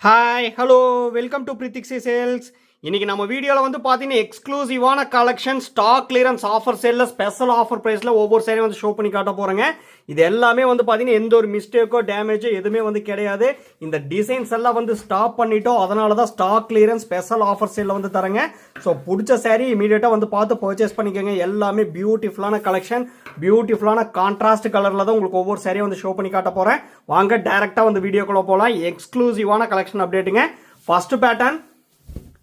Hi hello welcome to பிரித்திக்ஸி sales. இன்றைக்கி நம்ம வீடியோவில் வந்து பார்த்தீங்கன்னா எக்ஸ்க்ளூசிவான கலெக்ஷன் ஸ்டாக் கிளியரன்ஸ் ஆஃபர் சேலில் ஸ்பெஷல் ஆஃபர் ப்ரைஸில் ஒவ்வொரு சேரையும் வந்து ஷோ பண்ணி காட்ட போகிறேங்க. இது எல்லாமே வந்து பார்த்தீங்கன்னா எந்த ஒரு மிஸ்டேக்கோ டேமேஜோ எதுவுமே வந்து கிடையாது. இந்த டிசைன்ஸ் எல்லாம் வந்து ஸ்டாப் பண்ணிட்டோம், அதனால தான் ஸ்டாக் கிளியரன்ஸ் ஸ்பெஷல் ஆஃபர் சேலில் வந்து தரேங்க. ஸோ பிடிச்ச சேரீ இமீடியட்டாக வந்து பார்த்து பர்ச்சேஸ் பண்ணிக்கோங்க. எல்லாமே பியூட்டிஃபுல்லான கலெக்ஷன், பியூட்டிஃபுல்லான கான்ட்ராஸ்ட் கலரில் தான் உங்களுக்கு ஒவ்வொரு சேரையும் வந்து ஷோ பண்ணி காட்ட போகிறேன். வாங்க டேரெக்டாக வந்து வீடியோக்குள்ளே போகலாம். எக்ஸ்க்ளூசிவான கலெக்ஷன் அப்டேட்டுங்க. ஃபர்ஸ்ட் பேட்டர்ன்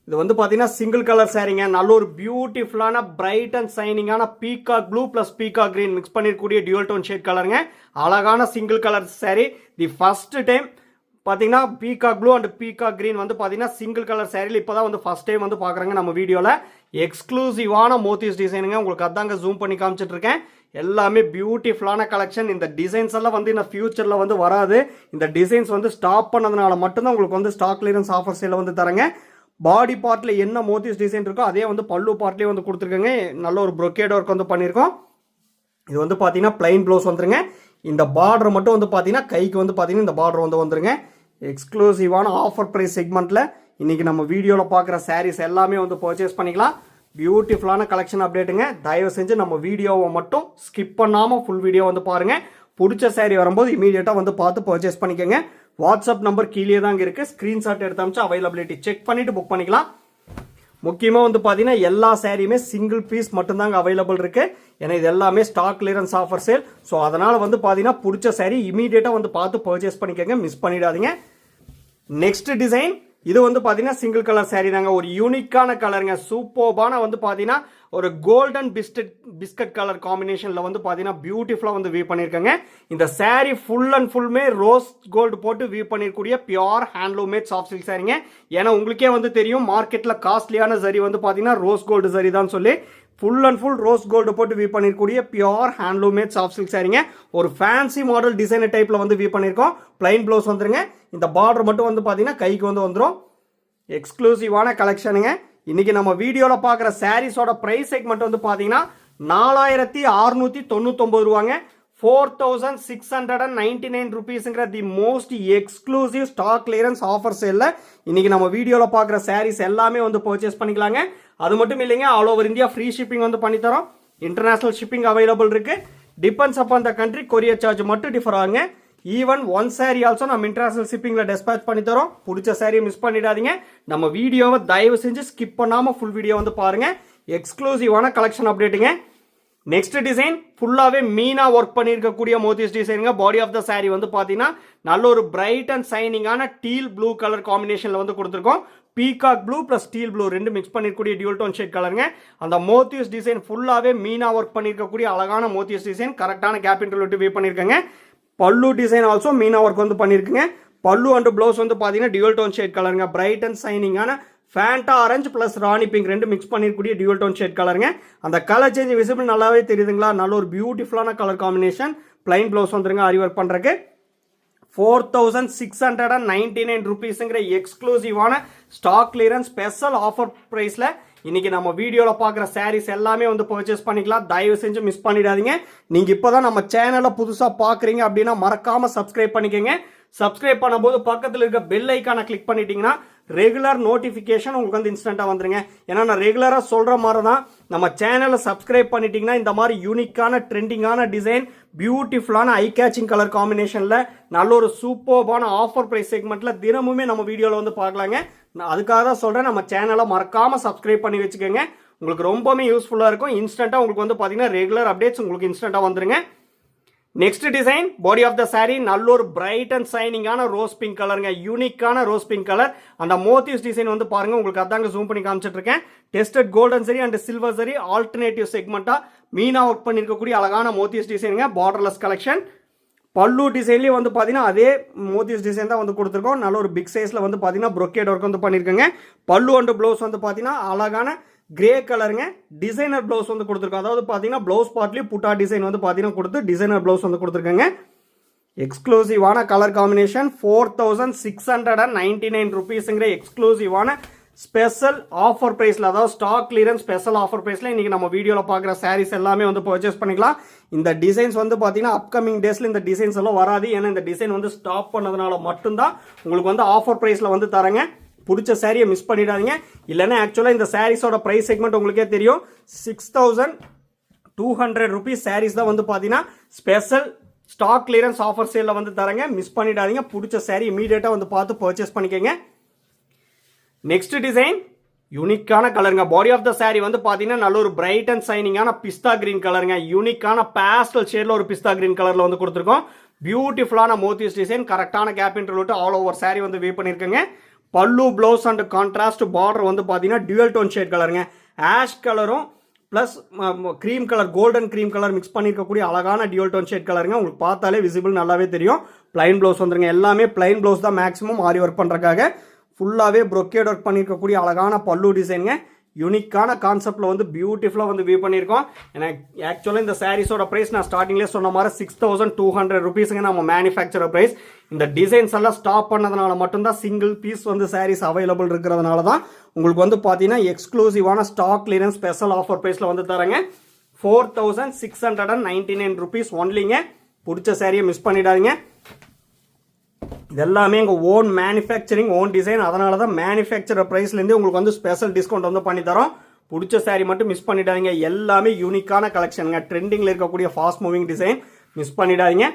இது வந்து பார்த்தீங்கன்னா சிங்கிள் கலர் சாரீங்க. நல்ல ஒரு பியூட்டிஃபுல்லான பிரைட் அண்ட் சைனிங்கான peacock blue plus peacock green mix பண்ணிருக்கக்கூடிய டியூல் டோன் ஷேட் கலருங்க. அழகான single colour sari. The first time பார்த்தீங்கன்னா peacock blue and peacock green வந்து பார்த்தீங்கன்னா சிங்கிள் கலர் சாரியில் இப்போ தான் வந்து ஃபர்ஸ்ட் டைம் வந்து பார்க்குறாங்க நம்ம வீடியோவில். எக்ஸ்க்ளூசிவான மோத்திஸ் டிசைனுங்க. உங்களுக்கு அதாங்க ஜூம் பண்ணி காமிச்சிட்டு இருக்கேன். எல்லாமே பியூட்டிஃபுல்லான கலெக்ஷன். இந்த டிசைன்ஸ் எல்லாம் வந்து இந்த ஃபியூச்சரில் வந்து வராது. இந்த டிசைன்ஸ் வந்து ஸ்டாப் பண்ணதுனால மட்டும்தான் உங்களுக்கு வந்து ஸ்டாக் கிளியரன்ஸ் ஆஃபர் சேல வந்து தரங்க. பாடி பார்ட்டில் என்ன மோத்திஸ் டிசைன் இருக்கோ அதே வந்து பல்லு பார்ட்லேயே வந்து கொடுத்துருக்கேங்க. நல்ல ஒரு ப்ரொக்கேட் ஒர்க் வந்து பண்ணியிருக்கோம். இது வந்து பார்த்தீங்கன்னா பிளைன் ப்ளவுஸ் வந்துருங்க. இந்த பார்டர் மட்டும் வந்து பார்த்தீங்கன்னா கைக்கு வந்து பார்த்தீங்கன்னா இந்த பார்டர் வந்து வந்துருங்க. எக்ஸ்க்ளூசிவான ஆஃபர் ப்ரைஸ் செக்மெண்ட்டில் இன்றைக்கி நம்ம வீடியோவில் பார்க்குற சாரீஸ் எல்லாமே வந்து பர்ச்சேஸ் பண்ணிக்கலாம். பியூட்டிஃபுல்லான கலெக்ஷன் அப்டேட்டுங்க. தயவு செஞ்சு நம்ம வீடியோவை மட்டும் ஸ்கிப் பண்ணாமல் ஃபுல் வீடியோ வந்து பாருங்கள். பிடிச்ச சாரீ வரும்போது இமீடியட்டாக வந்து பார்த்து பர்ச்சேஸ் பண்ணிக்கோங்க. வாட்ஸ்அப் நம்பர் கீழே தாங்க இருக்குது. ஸ்க்ரீன்ஷாட் எடுத்து அமிச்சு அவைலபிலிட்டி செக் பண்ணிவிட்டு புக் பண்ணிக்கலாம். முக்கியமாக வந்து பார்த்தீங்கன்னா எல்லா சாரியுமே சிங்கிள் பீஸ் மட்டும்தாங்க அவைலபிள் இருக்குது. ஏன்னா இது எல்லாமே stock clearance offer sale. So அதனால் வந்து பார்த்தீங்கன்னா பிடிச்ச சாரீ இமீடியட்டாக வந்து பார்த்து பர்ச்சேஸ் பண்ணிக்கோங்க, மிஸ் பண்ணிடாதீங்க. நெக்ஸ்ட் டிசைன் இது வந்து பார்த்தீங்கன்னா சிங்கிள் கலர் சாரீ தாங்க. ஒரு யூனிக்கான கலருங்க. சூப்பர்பான வந்து பார்த்தீங்கன்னா ஒரு கோல்டன் பிஸ்கட் கலர் காம்பினேஷனில் வந்து பார்த்தீங்கன்னா பியூட்டிஃபுல்லாக வந்து வியூ பண்ணியிருக்காங்க. இந்த சாரீ ஃபுல் அண்ட் ஃபுல்மே ரோஸ் கோல்டு போட்டு வியூ பண்ணிருக்கூடிய pure handloom made soft silk சாரீங்க. ஏன்னா உங்களுக்கே வந்து தெரியும் மார்க்கெட்டில் காஸ்ட்லியான சரி வந்து பார்த்தீங்கன்னா ரோஸ் கோல்டு சரி தான் சொல்லி full and full rose gold போட்டு வியூ பண்ணிருக்கூடிய pure handloom made soft silk சாரீங்க. ஒரு ஃபேன்சி மாடல் டிசைனர் டைப்பில் வந்து வியூ பண்ணியிருக்கோம். பிளைன் ப்ளவுஸ் வந்துருங்க. இந்த பார்டர் மட்டும் வந்து பார்த்தீங்கன்னா கைக்கு வந்து வந்துடும். எக்ஸ்க்ளூசிவான கலெக்ஷனுங்க. இன்னைக்கு நம்ம வீடியோவில் பார்க்குற சாரீஸோட ப்ரைஸ் செக்மெண்ட் வந்து பார்த்தீங்கன்னா 4699 ரூபாங்க. 4699 ருபீஸுங்கிற the most exclusive stock clearance offer சேலில் இன்னைக்கு நம்ம வீடியோவில் பார்க்குற சாரீஸ் எல்லாமே வந்து பர்ச்சேஸ் பண்ணிக்கலாங்க. அது மட்டும் இல்லைங்க, all over India free shipping வந்து பண்ணித்தரோம். இன்டர்நேஷனல் ஷிப்பிங் அவைலபிள் இருக்கு. Depends upon the country, courier charge மட்டும் டிஃபர் ஆகுங்க. ஈவன் ஒன் சாரி ஆல்சோ நம்ம இன்டர்நேஷனல் ஷிப்பிங்கில் டெஸ்பேச் பண்ணி தரோம். பிடிச்ச சாரியை மிஸ் பண்ணிடாதீங்க. நம்ம வீடியோவை தயவு செஞ்சு ஸ்கிப் பண்ணாமல் ஃபுல் வீடியோ வந்து பாருங்க. எக்ஸ்க்ளூசிவான கலெக்ஷன் அப்டேட்டுங்க. நெக்ஸ்ட் டிசைன் ஃபுல்லாகவே மீனா ஒர்க் பண்ணியிருக்கக்கூடிய மோத்திஸ் டிசைனுங்க. பாடி ஆஃப் த சாரி வந்து பார்த்தீங்கன்னா நல்ல ஒரு பிரைட் அண்ட் சைனிங்கான டீல் ப்ளூ கலர் காம்பினேஷனில் வந்து கொடுத்துருக்கோம். Peacock blue plus teal blue ரெண்டு மிக்ஸ் பண்ணிருக்கக்கூடிய டியூல் டோன் ஷேட் கலருங்க. அந்த மோத்திஸ் டிசைன் ஃபுல்லாகவே மீனா ஒர்க் பண்ணியிருக்கக்கூடிய அழகான மோத்திஸ் டிசைன் கரெக்டான கேப் இன்டர்வல் விட்டு வியூ பண்ணியிருக்காங்க. Pallu design also Meena work வந்து பண்ணியிருக்குங்க. பல்லு அண்ட் ப்ளவுஸ் வந்து பார்த்தீங்கன்னா டியூல் டோன் ஷேட் கலருங்க. பிரைட் அண்ட் சைனிங்கான Fanta orange plus rani pink ரெண்டு மிக்ஸ் பண்ணிருக்கக்கூடிய டியூல் டோன் ஷேட் கலருங்க. அந்த கலர் சேஞ்ச் விசிபிள் நல்லாவே தெரியுதுங்களா? நல்ல ஒரு பியூட்டிஃபுல்லான கலர் காம்பினேஷன். பிளைன் ப்ளவுஸ் வந்துருங்க ஆரி ஒர்க் பண்ணுறக்கு. 4699 ருபீஸுங்கிற எக்ஸ்க்ளூசிவான ஸ்டாக் கிளியரன்ஸ் ஸ்பெஷல் ஆஃபர் ப்ரைஸில் இன்னைக்கு நம்ம வீடியோவில் பார்க்குற சாரீஸ் எல்லாமே வந்து பர்ச்சேஸ் பண்ணிக்கலாம். தயவு செஞ்சு மிஸ் பண்ணிடாதீங்க. நீங்கள் இப்போ தான் நம்ம சேனலை புதுசாக பார்க்குறீங்க அப்படின்னா மறக்காமல் சப்ஸ்கிரைப் பண்ணிக்கோங்க. சப்ஸ்கிரைப் பண்ணும்போது பக்கத்தில் இருக்க பெல் ஐக்கானை கிளிக் பண்ணிட்டீங்கன்னா ரெகுலர் நோட்டிஃபிகேஷன் உங்களுக்கு வந்து இன்ஸ்டண்ட்டாக வந்துருங்க. ஏன்னா நான் ரெகுலராக சொல்கிற மாதிரி தான் நம்ம சேனலை சப்ஸ்கிரைப் பண்ணிட்டீங்கன்னா இந்த மாதிரி யூனிக்கான ட்ரெண்டிங்கான டிசைன், பியூட்டிஃபுல்லான ஐ கேச்சிங் கலர் காம்பினேஷனில் நல்ல ஒரு சூப்பர்பான ஆஃபர் ப்ரைஸ் செக்மெண்ட்டில் தினமுமே நம்ம வீடியோவில் வந்து பார்க்கலாங்க. நான் அதுக்காக தான் சொல்கிறேன், நம்ம சேனலை மறக்காமல் சப்ஸ்கிரைப் பண்ணி வச்சுக்கோங்க. உங்களுக்கு ரொம்பவுமே யூஸ்ஃபுல்லாக இருக்கும். இன்ஸ்டண்ட்டாக உங்களுக்கு வந்து பார்த்தீங்கன்னா ரெகுலர் அப்டேட்ஸ் உங்களுக்கு இன்ஸ்டண்ட்டாக வந்துருங்க. Next design body of the sari நல்ல ஒரு பிரைட் அண்ட் சைனிங்கான ரோஸ் பிங்க் கலருங்க. யூனிக்கான ரோஸ் பிங்க் கலர். அந்த மோத்திஸ் டிசைன் வந்து பாருங்க. உங்களுக்கு அதாங்க ஜூம் பண்ணி காமிச்சிட்டு இருக்கேன். Tested golden zari and silver சரி ஆல்டர்னேட்டிவ் செக்மெண்டா மீனா ஒர்க் பண்ணிருக்கக்கூடிய அழகான மோத்திஸ் டிசைனுங்க. Borderless collection. பல்லு டிசைன்லேயே வந்து பார்த்தீங்கன்னா அதே மோத்திஸ் டிசைன் தான் வந்து கொடுத்துருக்கோம். நல்ல ஒரு பிக் சைஸில் வந்து பார்த்தீங்கன்னா ப்ரொக்கேட் ஒர்க் வந்து பண்ணியிருக்கோங்க. பல்லு அண்ட் ப்ளவுஸ் வந்து பார்த்தீங்கன்னா அழகான கிரே கலருங்க. டிசைனர் ப்ளவுஸ் வந்து கொடுத்துருக்கோம். அதாவது பார்த்தீங்கன்னா ப்ளவுஸ் பார்ட்லேயும் புட்டா டிசைன் வந்து பார்த்தீங்கன்னா கொடுத்து டிசைனர் ப்ளவுஸ் வந்து கொடுத்துருக்காங்க. எக்ஸ்க்ளூசிவான கலர் காம்பினேஷன். 4699 ருபீஸுங்கிற எக்ஸ்க்ளூசிவான ஸ்பெஷல் ஆஃபர் ப்ரைஸில், அதாவது ஸ்டாக் கிளியரன்ஸ் ஸ்பெஷல் ஆஃபர் ப்ரைஸில் இன்றைக்கி நம்ம வீடியோவில் பார்க்குற சாரீஸ் எல்லாமே வந்து பர்ச்சேஸ் பண்ணிக்கலாம். இந்த டிசைன்ஸ் வந்து பார்த்தீங்கன்னா அப்கமிங் டேஸில் இந்த டிசைன்ஸ் எல்லாம் வராது. ஏன்னா இந்த டிசைன் வந்து ஸ்டாப் பண்ணதுனால மட்டும்தான் உங்களுக்கு வந்து ஆஃபர் ப்ரைஸில் வந்து தரேங்க. பிடிச்ச சாரியை மிஸ் பண்ணிடாதீங்க. இல்லைன்னா ஆக்சுவலாக இந்த சாரீஸோட ப்ரைஸ் செக்மெண்ட் உங்களுக்கே தெரியும். 6,200 rupees சாரீஸ் தான் வந்து பார்த்தீங்கன்னா ஸ்பெஷல் ஸ்டாக் கிளியரன்ஸ் ஆஃபர் சேலில் வந்து தரேங்க. மிஸ் பண்ணிடாதீங்க. பிடிச்ச சாரி இமீடியட்டாக வந்து பார்த்து பர்ச்சேஸ் பண்ணிக்கோங்க. நெக்ஸ்ட் டிசைன் யூனிக்கான கலருங்க. பாடி ஆஃப் த சாரி வந்து பார்த்தீங்கன்னா நல்ல ஒரு பிரைட் அண்ட் சைனிங்கான பிஸ்தா கிரீன் கலருங்க. யூனிக்கான பேஸ்டல் ஷேடில் ஒரு பிஸ்தா கிரீன் கலரில் வந்து கொடுத்துருக்கோம். பியூட்டிஃபுல்லான மோத்திஸ் டிசைன், கரெக்டான கேப் இன்டர்வியூ ஆல் ஓவர் சாரி வந்து வே பண்ணியிருக்கேங்க. பல்லு, ப்ளவுஸ் அண்ட் கான்ட்ராஸ்ட் பார்டர் வந்து பார்த்தீங்கன்னா டியூவல் டோன் ஷேட் கலருங்க. ஆஷ் கலரும் plus cream colour, golden cream colour mix பண்ணியிருக்கக்கூடிய அழகான டியூவல் டோன் ஷேட் கலருங்க. உங்களுக்கு பார்த்தாலே விசிபிள் நல்லாவே தெரியும். பிளைன் ப்ளவுஸ் வந்துருங்க. எல்லாமே பிளைன் ப்ளவுஸ் தான் மேக்ஸிமம் ஆரி ஒர்க் பண்ணுறதுக்காக. ஃபுல்லாகவே ப்ரொக்கேட் ஒர்க் பண்ணியிருக்கக்கூடிய அழகான பல்லு டிசைனுங்க. யூனிக்கான கான்செப்டில் வந்து பியூட்டிஃபுல்லாக வந்து வியூ பண்ணியிருக்கோம். எனக்கு ஆக்சுவலாக இந்த சாரீஸோட ப்ரைஸ் நான் ஸ்டார்டிங்லேயே சொன்ன மாதிரி 6,200 rupeesங்க நம்ம மேனுஃபேக்சர் ப்ரைஸ். இந்த டிசைன்ஸ் எல்லாம் ஸ்டாப் பண்ணதுனால மட்டும்தான் சிங்கிள் பீஸ் வந்து சாரீஸ் அவைலபிள் இருக்கிறதுனால தான் உங்களுக்கு வந்து பார்த்தீங்கன்னா எக்ஸ்க்ளூசிவான ஸ்டாக் கிளியரன்ஸ் ஸ்பெஷல் ஆஃபர் ப்ரைஸில் வந்து தரேங்க. 4,699 rupees ஒன்லிங்க. பிடிச்ச சாரியை மிஸ் பண்ணிடாதீங்க. இதெல்லாமே எங்கள் ஓன் மேனுஃபேக்சரிங், ஓன் டிசைன். அதனால தான் மேனுஃபேக்சர் ப்ரைஸ்லேருந்து உங்களுக்கு வந்து ஸ்பெஷல் டிஸ்கவுண்ட் வந்து பண்ணி தரோம். பிடிச்ச சாரி மட்டும் மிஸ் பண்ணிடாதீங்க. எல்லாமே யூனிக்கான கலெக்ஷனுங்க. ட்ரெண்டிங்கில் இருக்கக்கூடிய ஃபாஸ்ட் மூவிங் டிசைன் மிஸ் பண்ணிடாதீங்க.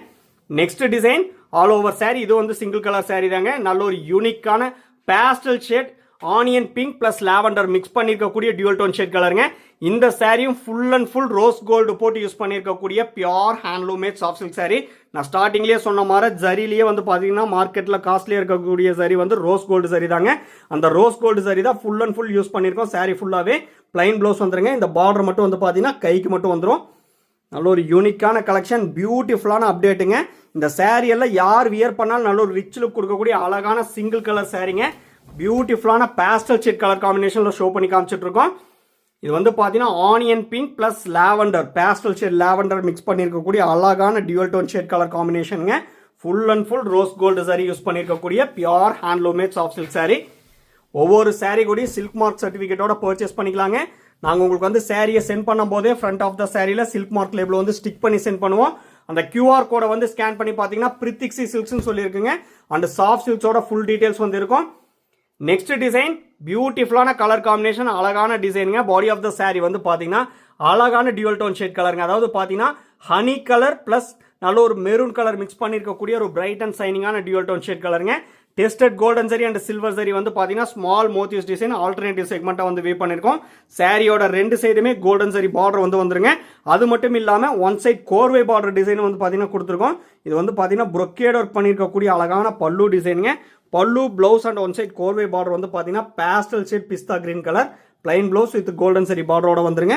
Next design all over sari. இது வந்து சிங்கிள் கலர் சாரி தாங்க. நல்ல ஒரு யூனிக்கான pastel shade, onion pink plus lavender mix பண்ணியிருக்கக்கூடிய டியூவல் டோன் ஷேட் கலருங்க. இந்த சாரியும் full and full rose gold போட்டு யூஸ் பண்ணியிருக்கக்கூடிய pure handloom made soft silk sari. நான் ஸ்டார்டிங்லேயே சொன்ன மாதிரி ஜரிலேயே வந்து பார்த்தீங்கன்னா மார்க்கெட்டில் காஸ்ட்லியாக இருக்கக்கூடிய சரி வந்து ரோஸ் கோல்டு சரி தாங்க. அந்த ரோஸ் கோல்டு சரி தான் ஃபுல் அண்ட் ஃபுல் யூஸ் பண்ணியிருக்கோம். சாரி ஃபுல்லாகவே பிளைன் ப்ளவுஸ் வந்துருங்க. இந்த பார்டர் மட்டும் வந்து பார்த்தீங்கன்னா கைக்கு மட்டும் வந்துடும். நல்ல ஒரு யூனிக்கான கலெக்ஷன், பியூட்டிஃபுல்லான அப்டேட்டுங்க. இந்த சாரி எல்லாம் யார் வியர் பண்ணாலும் நல்ல ஒரு ரிச் லுக் கொடுக்கக்கூடிய அழகான சிங்கிள் கலர் சாரிங்க. பியூட்டிஃபுல்லான பேஸ்டல் ஷேட் கலர் காம்பினேஷனில் ஷோ பண்ணி காமிச்சிட்டு இருக்கோம். இது வந்து பார்த்தீங்கன்னா onion pink plus lavender, pastel shade lavender mix பண்ணியிருக்கக்கூடிய அழகான டியூவல் டோன் ஷேட் கலர் காம்பினேஷனுங்க. Full and full rose gold sari use பண்ணியிருக்கக்கூடிய pure handloom made soft silk sari. ஒவ்வொரு சாரி கூடிய சில்க் மார்க் சர்டிஃபிகேட்டோட பர்ச்சேஸ் பண்ணிக்கலாங்க. நாங்கள் உங்களுக்கு வந்து சாரியை சென்ட் பண்ணும் போதே ஃப்ரண்ட் ஆஃப் த சாரியில் சில்க் மார்க் லேபிள் வந்து ஸ்டிக் பண்ணி சென்ட் பண்ணுவோம். அந்த கியூஆர் கோடை வந்து ஸ்கேன் பண்ணி பார்த்தீங்கன்னா பிரித்திக்ஸி சில்க்ஸ்னு சொல்லியிருக்குங்க. அண்ட் சாஃப்ட் சில்க்ஸோட ஃபுல் டீடைல்ஸ் வந்து இருக்கும். நெக்ஸ்ட் டிசைன் பியூட்டிஃபுல்லான கலர் காம்பினேஷன், அழகான டிசைனுங்க. பாடி ஆஃப் த சாரி வந்து பார்த்தீங்கன்னா அழகான டியூவல் டோன் ஷேட் கலருங்க. அதாவது பார்த்தீங்கன்னா ஹனி கலர் பிளஸ் நல்ல ஒரு மெரூன் கலர் மிக்ஸ் பண்ணியிருக்கக்கூடிய ஒரு பிரைட் அண்ட் சைனிங்கான டியூவல் டோன் ஷேட் கலருங்க. Tested golden zari and silver zari வந்து பார்த்தீங்கன்னா ஸ்மால் மோத்திவ்ஸ் டிசைன் ஆல்டர்னேட்டிவ் செக்மெண்ட்டாக வந்து வே பண்ணியிருக்கோம். சாரியோட ரெண்டு சைடுமே கோல்டன் சரி பார்டர் வந்து வந்துருங்க. அது மட்டும் இல்லாமல் ஒன் சைட் கோர்வை பார்டர் டிசைன் வந்து பார்த்தீங்கன்னா கொடுத்துருக்கோம். இது வந்து பார்த்தீங்கன்னா ப்ரொக்கேட் ஒர்க் பண்ணியிருக்கக்கூடிய அழகான பல்லு டிசைனுங்க. Pallu, blouse and one side கோர்வை பார்டர் வந்து பார்த்தீங்கன்னா பேஸ்டல் ஷேட் பிஸ்தா green colour, plain blouse with golden zari பார்டரோட வந்துருங்க.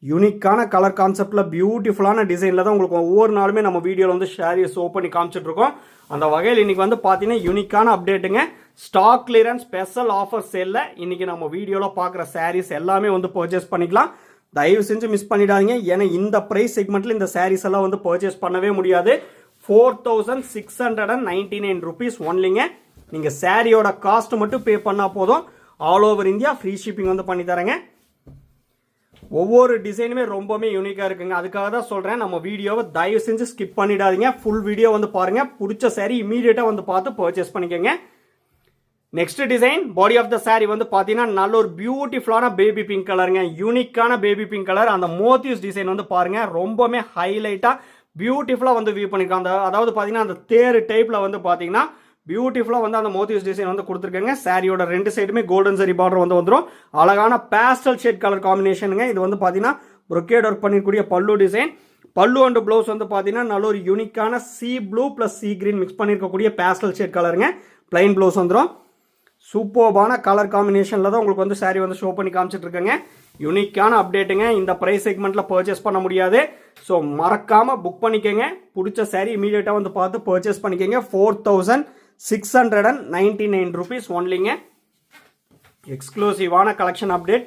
யூனிக்கான கலர் கான்செப்டில் பியூட்டிஃபுல்லான டிசைனில் தான் உங்களுக்கு ஒவ்வொரு நாளுமே நம்ம வீடியோவில் வந்து ஷேரியை ஷோ பண்ணி காமிச்சிட்டு இருக்கோம். அந்த வகையில் இன்னைக்கு வந்து பார்த்தீங்கன்னா யூனிக்கான அப்டேட்டுங்க. ஸ்டாக் கிளியரன்ஸ் ஸ்பெஷல் ஆஃபர் சேலில் இன்னைக்கு நம்ம வீடியோவில் பார்க்குற சாரீஸ் எல்லாமே வந்து பர்ச்சேஸ் பண்ணிக்கலாம். தயவு செஞ்சு மிஸ் பண்ணிடாதீங்க. ஏன்னா இந்த ப்ரைஸ் செக்மெண்ட்டில் இந்த சாரீஸ் எல்லாம் வந்து பர்ச்சேஸ் பண்ணவே முடியாது. 4,699 rupees ஒன்லிங்க. நீங்கள் சாரியோட காஸ்ட் மட்டும் பே பண்ணால் போதும். All over India free shipping வந்து பண்ணி தரேங்க. ஒவ்வொரு டிசைனுமே ரொம்பவே யூனிக்காக இருக்குங்க. அதுக்காக தான் சொல்கிறேன், நம்ம வீடியோவை தயவு செஞ்சு ஸ்கிப் பண்ணிடாதீங்க. ஃபுல் வீடியோ வந்து பாருங்கள். பிடிச்ச சாரி இமீடியட்டாக வந்து பார்த்து பர்ச்சேஸ் பண்ணிக்கோங்க. Next design body of the sari வந்து பார்த்தீங்கன்னா நல்ல ஒரு பியூட்டிஃபுல்லான பேபி பிங்க் கலருங்க. யூனிக்கான பேபி பிங்க் கலர். அந்த மோத்திவ்ஸ் டிசைன் வந்து பாருங்கள், ரொம்பவே ஹைலைட்டாக பியூட்டிஃபுல்லாக வந்து வியூ பண்ணியிருக்காங்க. அதாவது பார்த்தீங்கன்னா அந்த தேர் டைப்பில் வந்து பார்த்தீங்கன்னா பியூட்டிஃபுல்லாக வந்து அந்த மோத்திவ்ஸ் டிசைன் வந்து கொடுத்துருக்காங்க. சாரியோட ரெண்டு சைடுமே கோல்டன் சரி பார்டர் வந்து வந்துடும். அழகான பேஸ்டல் ஷேட் கலர் காம்பினேஷனுங்க. இது வந்து பார்த்தீங்கன்னா ப்ரொக்கேட் ஒர்க் பண்ணிக்கூடிய பல்லு டிசைன். பல்லு அண்ட் ப்ளவுஸ் வந்து பார்த்தீங்கன்னா நல்ல ஒரு யூனிக்கான sea blue plus sea green mix பண்ணியிருக்கக்கூடிய பேஸ்டல் ஷேட் கலருங்க. பிளைன் ப்ளவுஸ் வந்துடும். சூப்பர்பான கலர் காம்பினேஷனில் தான் உங்களுக்கு வந்து சாரி வந்து ஷோ பண்ணி காமிச்சிட்டு இருக்கேங்க. யூனிக்கான அப்டேட்டுங்க. இந்த ப்ரைஸ் செக்மெண்ட்டில் பர்ச்சேஸ் பண்ண முடியாது. ஸோ மறக்காமல் புக் பண்ணிக்கோங்க. பிடிச்ச சாரி இமீடியட்டாக வந்து பார்த்து பர்ச்சேஸ் பண்ணிக்கோங்க. 4,699 rupees ஒன்லிங்க. எக்ஸ்க்ளூசிவான கலெக்ஷன் அப்டேட்.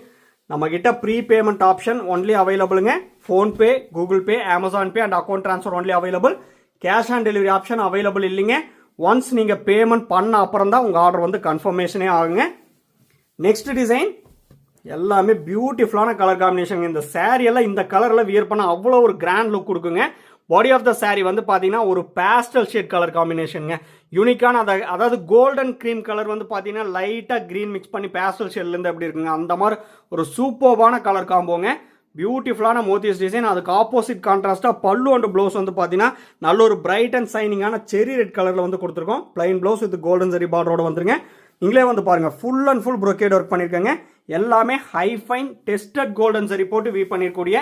நம்மக்கிட்ட ப்ரீ பேமெண்ட் ஆப்ஷன் ஒன்லி அவைலபிளுங்க. PhonePe, Google Pay, Amazon Pay and account transfer only available. Cash on delivery option available இல்லைங்க. ஒன்ஸ் நீங்கள் பேமெண்ட் பண்ண அப்புறம் தான் உங்கள் ஆர்டர் வந்து கன்ஃபர்மேஷனே ஆகுங்க. நெக்ஸ்ட் டிசைன் எல்லாமே பியூட்டிஃபுல்லான கலர் காம்பினேஷன். இந்த saree எல்லாம் இந்த கலரில் வியர் பண்ண அவ்வளோ ஒரு கிராண்ட் லுக் கொடுக்குங்க. பாடி ஆஃப் த saree வந்து பார்த்தீங்கன்னா ஒரு பேஸ்டல் ஷேட் கலர் காம்பினேஷனுங்க. யூனிக்கான அதாவது கோல்டன் க்ரீம் கலர் வந்து பார்த்தீங்கன்னா லைட்டாக க்ரீன் மிக்ஸ் பண்ணி பேஸ்டல் ஷேட்லேருந்து அப்படி இருக்குங்க. அந்த மாதிரி ஒரு சூப்பர்பான கலர் காம்போங்க. பியூட்டிஃபுல்லான மோத்திஸ் டிசைன். அதுக்கு ஆப்போசிட் கான்ட்ராஸ்ட்டாக பல்லு அண்ட் ப்ளவுஸ் வந்து பார்த்தீங்கன்னா நல்ல ஒரு பிரைட் அண்ட் சைனிங்கான செரி ரெட் கலரில் வந்து கொடுத்துருக்கோம். Plain blouse with golden zari பார்டரோட வந்துருங்க. நீங்களே வந்து பாருங்க, full and full brocade work பண்ணியிருக்காங்க. எல்லாமே high fine tested golden zari போட்டு வீவ் பண்ணிருக்கூடிய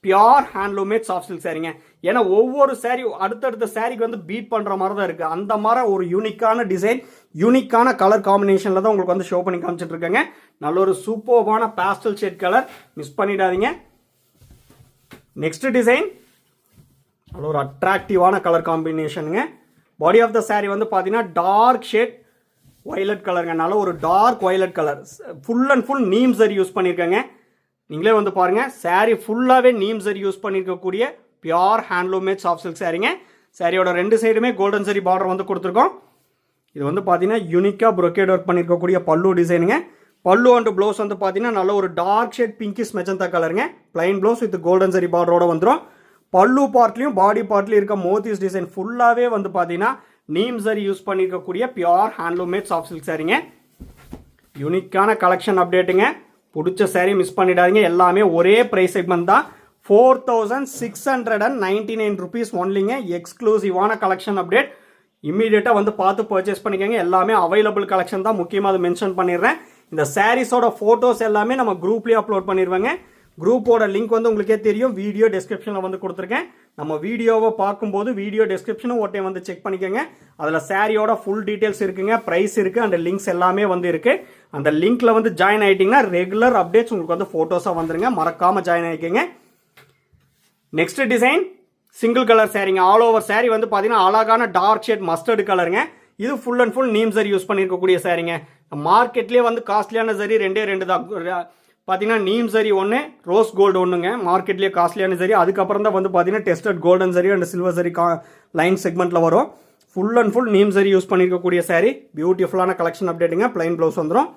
பியூர் ஹேண்ட்லூமேட் சாஃப்ட் சில்க் சாரீங்க. ஏன்னா ஒவ்வொரு சாரீ அடுத்தடுத்த சாரீக்கு வந்து பீட் பண்ற மாதிரி தான் இருக்கு. அந்த மாதிரி ஒரு யூனிக்கான டிசைன், யூனிக்கான கலர் காம்பினேஷன்ல தான் உங்களுக்கு வந்து ஷோ பண்ணி காமிச்சிட்டு இருக்காங்க. நல்ல ஒரு சூப்பர்பான பாஸ்டல் ஷேட் கலர், மிஸ் பண்ணிடாதீங்க. நெக்ஸ்ட் டிசைன் நல்ல ஒரு அட்ராக்டிவான கலர் காம்பினேஷனுங்க. பாடி ஆஃப் த சாரீ வந்து பார்த்தீங்கன்னா டார்க் ஷேட் வயலட் கலருங்க. நல்ல ஒரு dark violet colour, full and full neem zari use பண்ணியிருக்காங்க. நீங்களே வந்து பாருங்க, சாரீ ஃபுல்லாகவே நீம் சரி யூஸ் பண்ணியிருக்கக்கூடிய பியூர் ஹேண்ட்லூமேட் சாஃப்ட் சில்க் சாரீங்க. சாரியோட ரெண்டு சைடுமே கோல்டன் சரி பார்டர் வந்து கொடுத்துருக்கோம். இது வந்து பார்த்தீங்கன்னா யூனிக்காக brocade ஒர்க் பண்ணியிருக்கக்கூடிய பல்லு டிசைனுங்க. பல்லு அண்ட் ப்ளவுஸ் வந்து பார்த்தீங்கன்னா நல்ல ஒரு டார்க் ஷேட் பிங்கிஷ் மெஜந்தா கலருங்க. Plain blouse with golden zari பார்டரோட வந்துடும். பல்லு பார்ட்லையும் பாடி பார்ட்லையும் இருக்க மோத்திஸ் டிசைன் ஃபுல்லாகவே வந்து பார்த்தீங்கன்னா நீம் சரி யூஸ் பண்ணியிருக்கக்கூடிய பியூர் ஹேண்ட்லூமேட் சாஃப்ட் சில்க் சாரீங்க. யூனிக்கான கலெக்ஷன் அப்டேட்டுங்க. பிடிச்ச சாரீ மிஸ் பண்ணிடாதீங்க. எல்லாமே ஒரே ப்ரைஸ் செக்மெண்ட் தான். 4699 rupees ஒன்லிங்க. எக்ஸ்க்ளூசிவான கலெக்ஷன் அப்டேட். இம்மீடியட்டாக வந்து பார்த்து பர்ச்சேஸ் பண்ணிக்கோங்க. எல்லாமே அவைலபிள் கலெக்ஷன் தான். முக்கியமாக அதை மென்ஷன் பண்ணிடுறேன். இந்த சாரீஸோட ஃபோட்டோஸ் எல்லாமே நம்ம குரூப்லேயே அப்லோட் பண்ணிடுவாங்க. குரூப்போட லிங்க் வந்து உங்களுக்கே தெரியும், வீடியோ டெஸ்கிரிப்ஷனில் வந்து கொடுத்துருக்கேன். நம்ம வீடியோவை பார்க்கும்போது வீடியோ டெஸ்கிரிப்ஷனும் ஒட்டே வந்து செக் பண்ணிக்கோங்க. அதில் சாரியோட ஃபுல் டீட்டெயில்ஸ் இருக்குங்க, ப்ரைஸ் இருக்குது, அந்த லிங்க்ஸ் எல்லாமே வந்து இருக்குது. அந்த லிங்க்கில் வந்து ஜாயின் ஆகிட்டிங்கன்னா ரெகுலர் அப்டேட்ஸ் உங்களுக்கு வந்து ஃபோட்டோஸாக வந்துருங்க. மறக்காமல் ஜாயின் ஆகிக்கோங்க. நெக்ஸ்ட் டிசைன் சிங்கிள் கலர் சாரீங்க. ஆல் ஓவர் சாரீ வந்து பார்த்தீங்கன்னா அழகான டார்க் ஷேட் மஸ்டர்டு கலருங்க. இது full and full neem zari use பண்ணியிருக்கக்கூடிய சாரீங்க. மார்க்கெட்லேயே வந்து காஸ்ட்லியான சரி ரெண்டு தான் பார்த்தீங்கன்னா, நீம் சரி ஒன்று, ரோஸ் கோல்டு ஒன்றுங்க. மார்க்கெட்லேயே காஸ்ட்லியான சரி. அதுக்கப்புறம் தான் வந்து பார்த்தீங்கன்னா tested golden zari and silver சரி லைன் செக்மெண்ட்டில் வரும். Full and full neem zari use பண்ணியிருக்கக்கூடிய சாரீ. பியூட்டிஃபுல்லான கலெக்ஷன் அப்டேட்டுங்க. பிளைன் ப்ளவுஸ் வந்துடும்.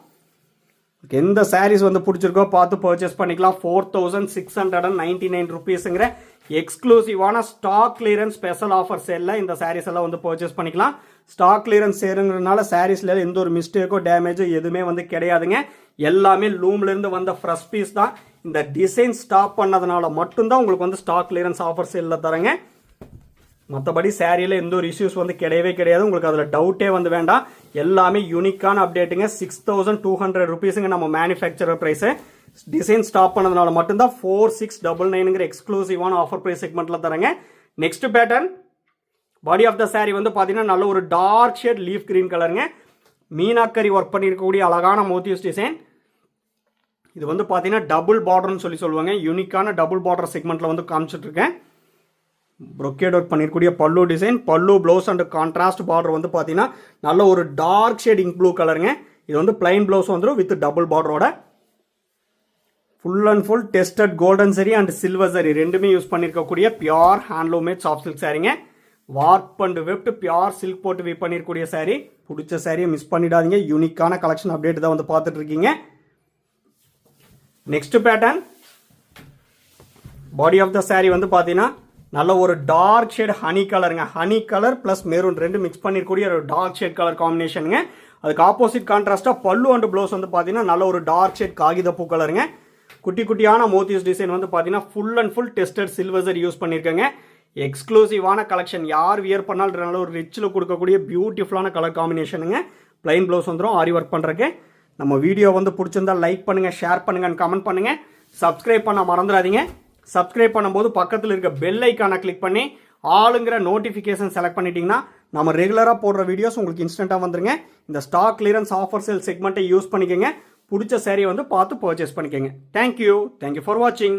எந்த சாரீஸ் வந்து பிடிச்சிருக்கோ பார்த்து பர்ச்சேஸ் பண்ணிக்கலாம். 4699 rupeesங்கிற எக்ஸ்க்ளூசிவான ஸ்டாக் கிளியரன்ஸ் ஸ்பெஷல் ஆஃபர் சேலில் இந்த சாரீஸ் எல்லாம் வந்து பர்ச்சேஸ் பண்ணிக்கலாம். ஸ்டாக் கிளியரன்ஸ் சேருங்கிறதுனால சாரீஸில் எந்த ஒரு மிஸ்டேக்கோ டேமேஜோ எதுவுமே வந்து கிடையாதுங்க. எல்லாமே லூம்லேருந்து வந்த ஃப்ரெஷ் பீஸ் தான். இந்த டிசைன் ஸ்டாப் பண்ணதுனால மட்டும்தான் உங்களுக்கு வந்து ஸ்டாக் கிளியரன்ஸ் ஆஃபர் சேலில் தரேங்க. மற்றபடி சாரியில் எந்த ஒரு இஷ்யூஸ் வந்து கிடையவே கிடையாது. உங்களுக்கு அதில் டவுட்டே வந்து வேண்டாம். எல்லாமே யூனிக்கான அப்டேட்டுங்க. 6200 rupeesங்க நம்ம மேனுஃபேக்சரர் ப்ரைஸு. டிசைன் ஸ்டாப் பண்ணதுனால மட்டும்தான் 4699ங்கிற எக்ஸ்க்ளூசிவான ஆஃபர் ப்ரைஸ் செக்மெண்ட்டில் தரேங்க. Next pattern body of the sari வந்து பார்த்தீங்கன்னா நல்ல ஒரு டார்க் ஷேட் லீஃப் கிரீன் கலருங்க. மீனாக்கரி ஒர்க் பண்ணியிருக்கக்கூடிய அழகான மோத்திஸ் டிசைன். இது வந்து பார்த்தீங்கன்னா டபுள் பார்டர்னு சொல்லுவாங்க. யூனிக்கான டபுள் பார்டர் செக்மெண்ட்டில் வந்து காமிச்சிட்டு இருக்கேன். brocade ஒர்க் பண்ணிருக்கூடிய பல்லு டிசைன். பல்லு ப்ளவுஸ் அண்ட் கான்ட்ராஸ்ட் பார்டர் வந்து பார்த்தீங்கன்னா நல்ல ஒரு டார்க் ஷேட் இங்க் ப்ளூ கலருங்க. இது வந்து பிளைன் ப்ளவுஸ் வந்துடும் வித் டபுள் பார்டரோட. Full and full tested golden zari and silver zari ரெண்டுமே யூஸ் பண்ணியிருக்கக்கூடிய பியூர் ஹேண்ட்லூமேட் சாஃப்ட் சில்க் சாரீங்க. Warp and weft pure silk போட்டு வீவ் பண்ணிருக்கூடிய சாரீ. பிடிச்ச சாரியை மிஸ் பண்ணிடாதீங்க. யூனிக்கான கலெக்ஷன் அப்டேட் தான் வந்து பார்த்துட்டு இருக்கீங்க. Next pattern body of the sari வந்து பார்த்தீங்கன்னா நல்ல ஒரு டார்க் ஷேட் ஹனி கலருங்க. ஹனி கலர் பிளஸ் மெரூன் ரெண்டு மிக்ஸ் பண்ணிருக்கூடிய ஒரு டார்க் ஷேட் கலர் காம்பினேஷனுங்க. அதுக்கு ஆப்போசிட் கான்ட்ராஸ்டாக பல்லு அண்ட் ப்ளவுஸ் வந்து பார்த்தீங்கன்னா நல்ல ஒரு டார்க் ஷேட் காகித பூ கலருங்க. குட்டி குட்டியான மோத்திஸ் டிசைன் வந்து பார்த்தீங்கன்னா full and full tested silver சரி யூஸ் பண்ணியிருக்காங்க. எக்ஸ்க்ளூசிவான கலெக்ஷன். யார் வியர் பண்ணாலும் நல்ல ஒரு ரிச்சில் கொடுக்கக்கூடிய பியூட்டிஃபுல்லான கலர் காம்பினேஷனுங்க. பிளைன் ப்ளவுஸ் வந்துடும் ஆரி ஒர்க் பண்ணுறக்கு. நம்ம வீடியோ வந்து பிடிச்சிருந்தா லைக் பண்ணுங்கள், ஷேர் பண்ணுங்கள், கமெண்ட் பண்ணுங்கள். சப்ஸ்கிரைப் பண்ண மறந்துடாதீங்க. சப்ஸ்கிரைப் பண்ணும்போது பக்கத்தில் இருக்க பெல் ஐக்கானை கிளிக் பண்ணி ஆளுங்கிற நோட்டிஃபிகேஷன் செலக்ட் பண்ணிட்டீங்கன்னா நம்ம ரெகுலராக போடுற வீடியோஸ் உங்களுக்கு இன்ஸ்டண்ட்டாக வந்துருங்க. இந்த ஸ்டாக் கிளியரன்ஸ் ஆஃபர் சேல் செக்மெண்ட்டை யூஸ் பண்ணிக்கோங்க. பிடிச்ச சாரியை வந்து பார்த்து பர்ச்சேஸ் பண்ணிக்கோங்க. தேங்க்யூ ஃபார் வாட்சிங்.